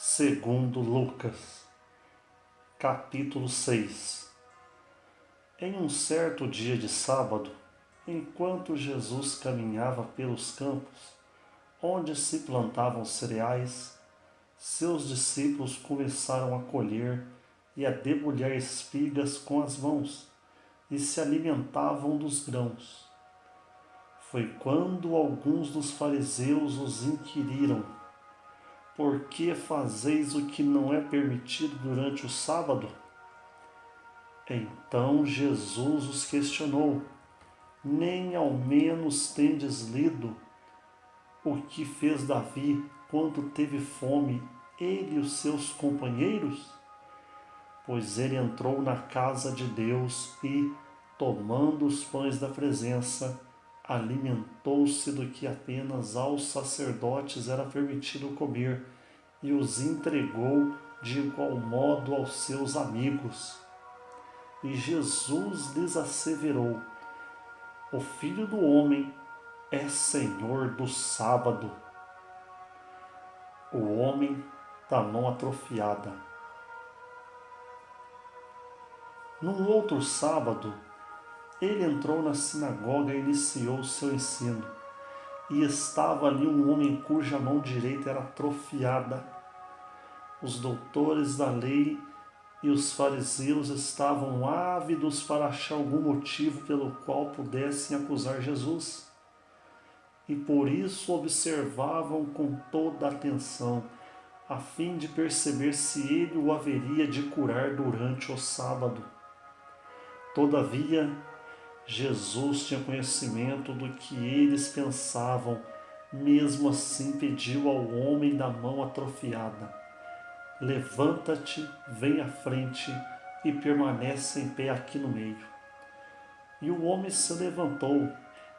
Segundo Lucas, capítulo 6. Em um certo dia de sábado, enquanto Jesus caminhava pelos campos, onde se plantavam cereais, seus discípulos começaram a colher e a debulhar espigas com as mãos, e se alimentavam dos grãos. Foi quando alguns dos fariseus os inquiriram: por que fazeis o que não é permitido durante o sábado? Então Jesus os questionou: nem ao menos tendes lido o que fez Davi quando teve fome, ele e os seus companheiros? Pois ele entrou na casa de Deus e, tomando os pães da presença, alimentou-se do que apenas aos sacerdotes era permitido comer, e os entregou de igual modo aos seus amigos. E Jesus lhes asseverou: o Filho do Homem é Senhor do sábado. O homem da mão atrofiada. Num outro sábado, ele entrou na sinagoga e iniciou seu ensino. E estava ali um homem cuja mão direita era atrofiada. Os doutores da lei e os fariseus estavam ávidos para achar algum motivo pelo qual pudessem acusar Jesus. E por isso observavam com toda atenção, a fim de perceber se ele o haveria de curar durante o sábado. Todavia, Jesus tinha conhecimento do que eles pensavam, mesmo assim pediu ao homem da mão atrofiada: levanta-te, vem à frente e permanece em pé aqui no meio. E o homem se levantou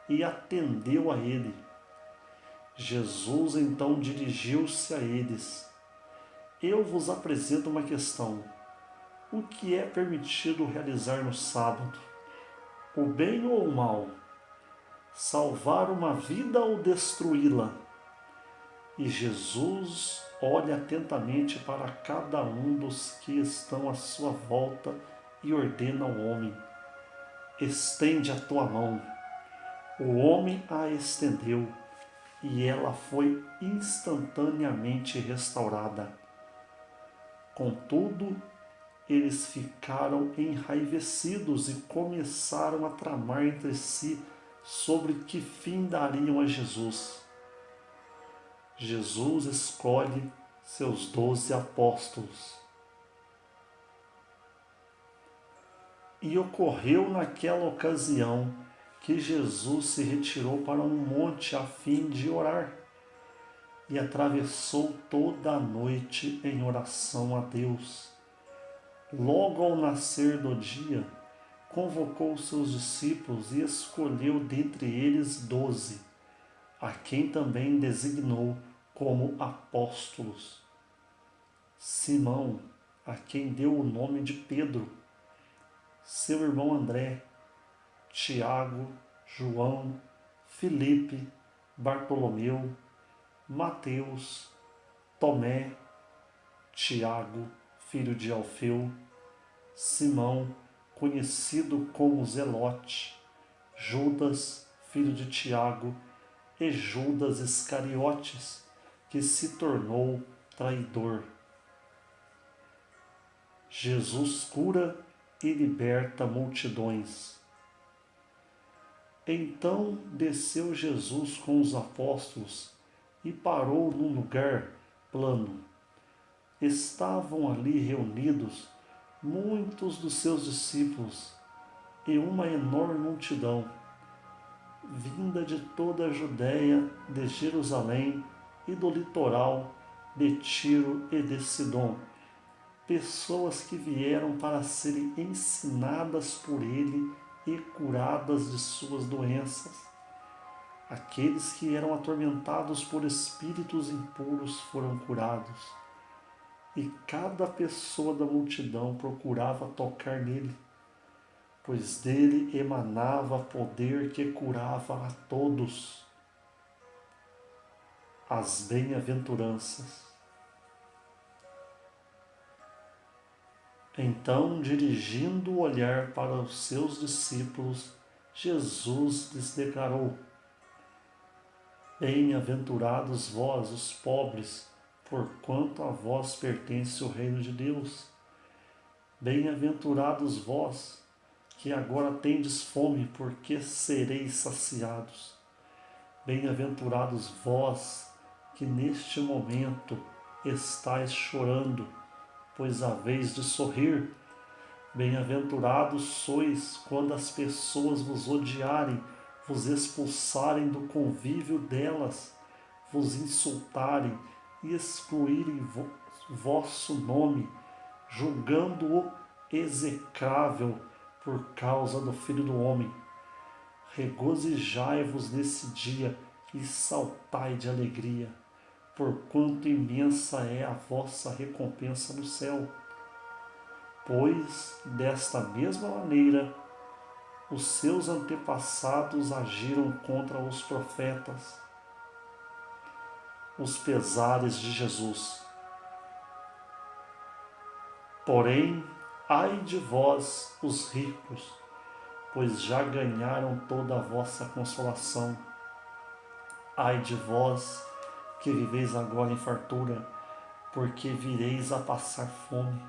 e atendeu a ele. Jesus então dirigiu-se a eles: eu vos apresento uma questão. O que é permitido realizar no sábado? O bem ou o mal? Salvar uma vida ou destruí-la? E Jesus olha atentamente para cada um dos que estão à sua volta e ordena ao homem: estende a tua mão. O homem a estendeu, e ela foi instantaneamente restaurada. Contudo, eles ficaram enraivecidos e começaram a tramar entre si sobre que fim dariam a Jesus. Jesus escolhe seus 12 apóstolos. E ocorreu naquela ocasião que Jesus se retirou para um monte a fim de orar, e atravessou toda a noite em oração a Deus. Logo ao nascer do dia, convocou seus discípulos e escolheu dentre eles 12, a quem também designou como apóstolos: Simão, a quem deu o nome de Pedro, seu irmão André, Tiago, João, Filipe, Bartolomeu, Mateus, Tomé, Tiago, filho de Alfeu, Simão, conhecido como Zelote, Judas, filho de Tiago, e Judas Iscariotes, que se tornou traidor. Jesus cura e liberta multidões. Então desceu Jesus com os apóstolos e parou num lugar plano. Estavam ali reunidos muitos dos seus discípulos e uma enorme multidão, vinda de toda a Judéia, de Jerusalém e do litoral de Tiro e de Sidom, pessoas que vieram para serem ensinadas por ele e curadas de suas doenças. Aqueles que eram atormentados por espíritos impuros foram curados, e cada pessoa da multidão procurava tocar nele, pois dele emanava poder que curava a todos. As bem-aventuranças. Então, dirigindo o olhar para os seus discípulos, Jesus lhes declarou: Bem-aventurados vós, os pobres, porquanto a vós pertence o reino de Deus. Bem-aventurados vós, que agora tendes fome, porque sereis saciados. Bem-aventurados vós, que neste momento estáis chorando, pois haveis de sorrir. Bem-aventurados sois quando as pessoas vos odiarem, vos expulsarem do convívio delas, vos insultarem e excluírem vosso nome, julgando-o execrável por causa do Filho do Homem. Regozijai-vos nesse dia e saltai de alegria, porquanto imensa é a vossa recompensa no céu. Pois, desta mesma maneira, os seus antepassados agiram contra os profetas. Os pesares de Jesus. Porém, ai de vós, os ricos, pois já ganharam toda a vossa consolação. Ai de vós, que viveis agora em fartura, porque vireis a passar fome.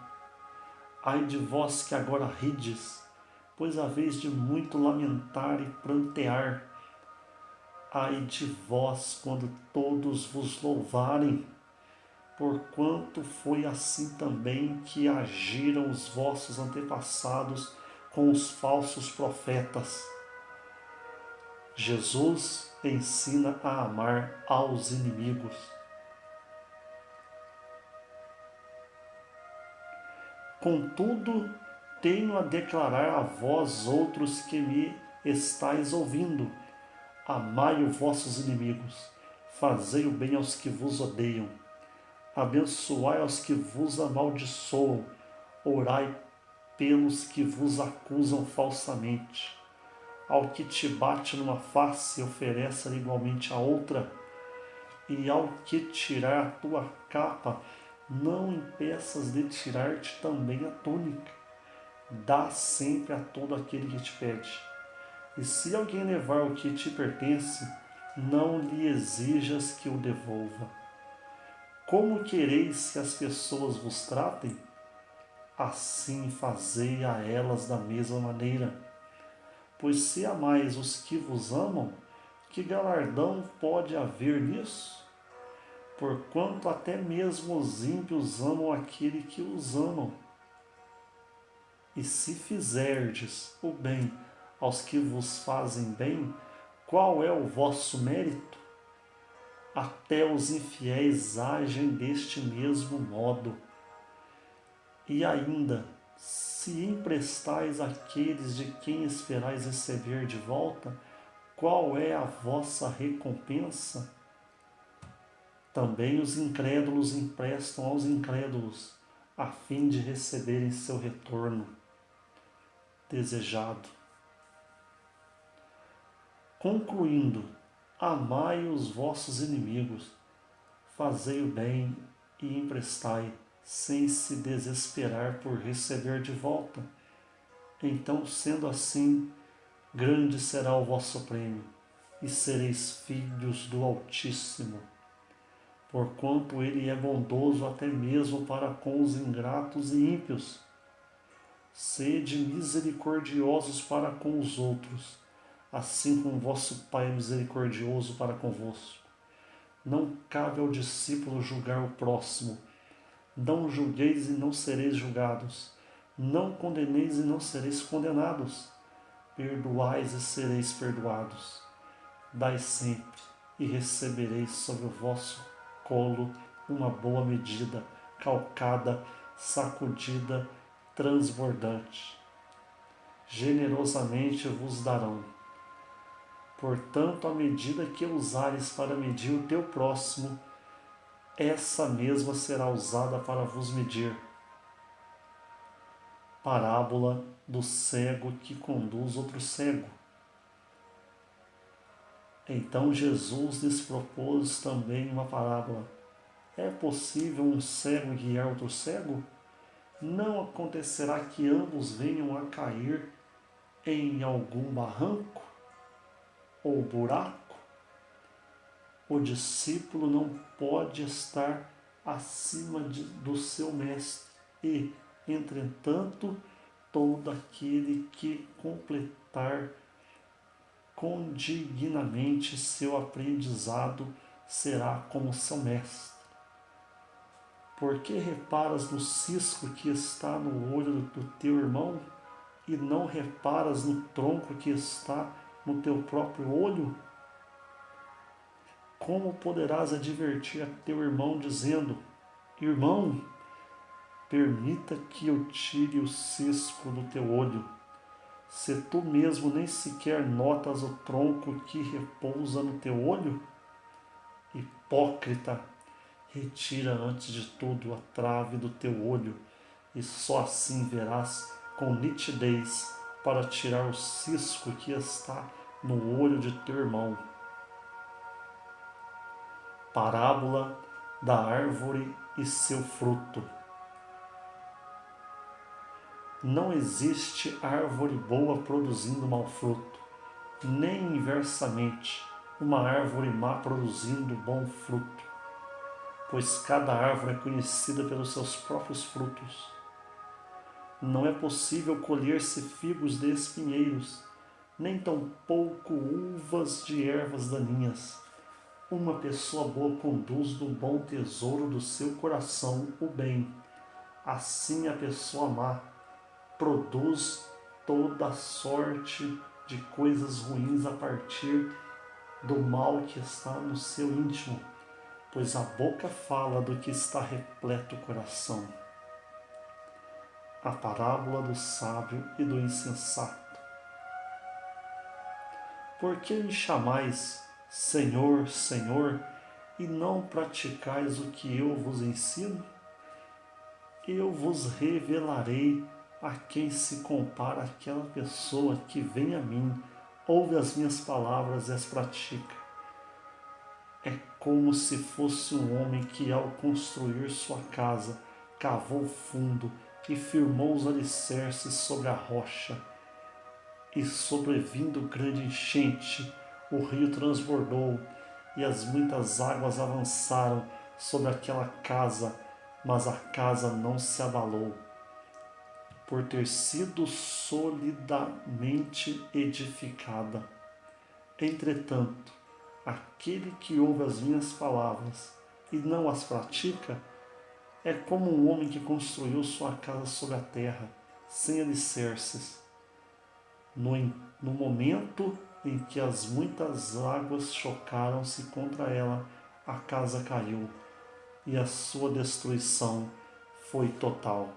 Ai de vós que agora rides, pois haveis de muito lamentar e prantear. Ai de vós quando todos vos louvarem, porquanto foi assim também que agiram os vossos antepassados com os falsos profetas. Jesus ensina a amar aos inimigos. Contudo, tenho a declarar a vós outros que me estáis ouvindo: amai os vossos inimigos, fazei o bem aos que vos odeiam, abençoai aos que vos amaldiçoam, orai pelos que vos acusam falsamente. Ao que te bate numa face, ofereça igualmente a outra, e ao que tirar a tua capa, não impeças de tirar-te também a túnica. Dá sempre a todo aquele que te pede. E se alguém levar o que te pertence, não lhe exijas que o devolva. Como quereis que as pessoas vos tratem? Assim fazei a elas da mesma maneira. Pois se amais os que vos amam, que galardão pode haver nisso? Porquanto até mesmo os ímpios amam aquele que os amam. E se fizerdes o bem aos que vos fazem bem, qual é o vosso mérito? Até os infiéis agem deste mesmo modo. E ainda, se emprestais àqueles de quem esperais receber de volta, qual é a vossa recompensa? Também os incrédulos emprestam aos incrédulos, a fim de receberem seu retorno desejado. Concluindo, amai os vossos inimigos, fazei o bem e emprestai, sem se desesperar por receber de volta. Então, sendo assim, grande será o vosso prêmio, e sereis filhos do Altíssimo, porquanto ele é bondoso até mesmo para com os ingratos e ímpios. Sede misericordiosos para com os outros, assim como vosso Pai é misericordioso para convosco. Não cabe ao discípulo julgar o próximo. Não julgueis e não sereis julgados. Não condeneis e não sereis condenados. Perdoais e sereis perdoados. Dai sempre e recebereis sobre o vosso colo uma boa medida, calcada, sacudida, transbordante. Generosamente vos darão. Portanto, a medida que usares para medir o teu próximo, essa mesma será usada para vos medir. Parábola do cego que conduz outro cego. Então Jesus lhes propôs também uma parábola. É possível um cego guiar outro cego? não acontecerá que ambos venham a cair em algum barranco ou buraco? O discípulo não pode estar acima do seu mestre e, entretanto, todo aquele que completar condignamente seu aprendizado será como seu mestre. Por que reparas no cisco que está no olho do teu irmão e não reparas no tronco que está no teu próprio olho? Como poderás advertir a teu irmão dizendo: Irmão, permita que eu tire o cisco do teu olho, se tu mesmo nem sequer notas o tronco que repousa no teu olho? Hipócrita, retira antes de tudo a trave do teu olho, e só assim verás com nitidez para tirar o cisco que está no olho de teu irmão. Parábola da árvore e seu fruto. Não existe árvore boa produzindo mau fruto, nem inversamente, uma árvore má produzindo bom fruto, pois cada árvore é conhecida pelos seus próprios frutos. Não é possível colher-se figos de espinheiros, nem tampouco uvas de ervas daninhas. Uma pessoa boa conduz do bom tesouro do seu coração o bem. Assim a pessoa má produz toda sorte de coisas ruins a partir do mal que está no seu íntimo, pois a boca fala do que está repleto o coração. A parábola do sábio e do insensato. Por que me chamais Senhor, Senhor, e não praticais o que eu vos ensino? Eu vos revelarei a quem se compara aquela pessoa que vem a mim, ouve as minhas palavras e as pratica. É como se fosse um homem que, ao construir sua casa, cavou fundo e firmou os alicerces sobre a rocha. E sobrevindo grande enchente, o rio transbordou e as muitas águas avançaram sobre aquela casa, mas a casa não se abalou, por ter sido solidamente edificada. Entretanto, aquele que ouve as minhas palavras e não as pratica é como um homem que construiu sua casa sobre a terra, sem alicerces. No momento em que as muitas águas chocaram-se contra ela, a casa caiu e a sua destruição foi total.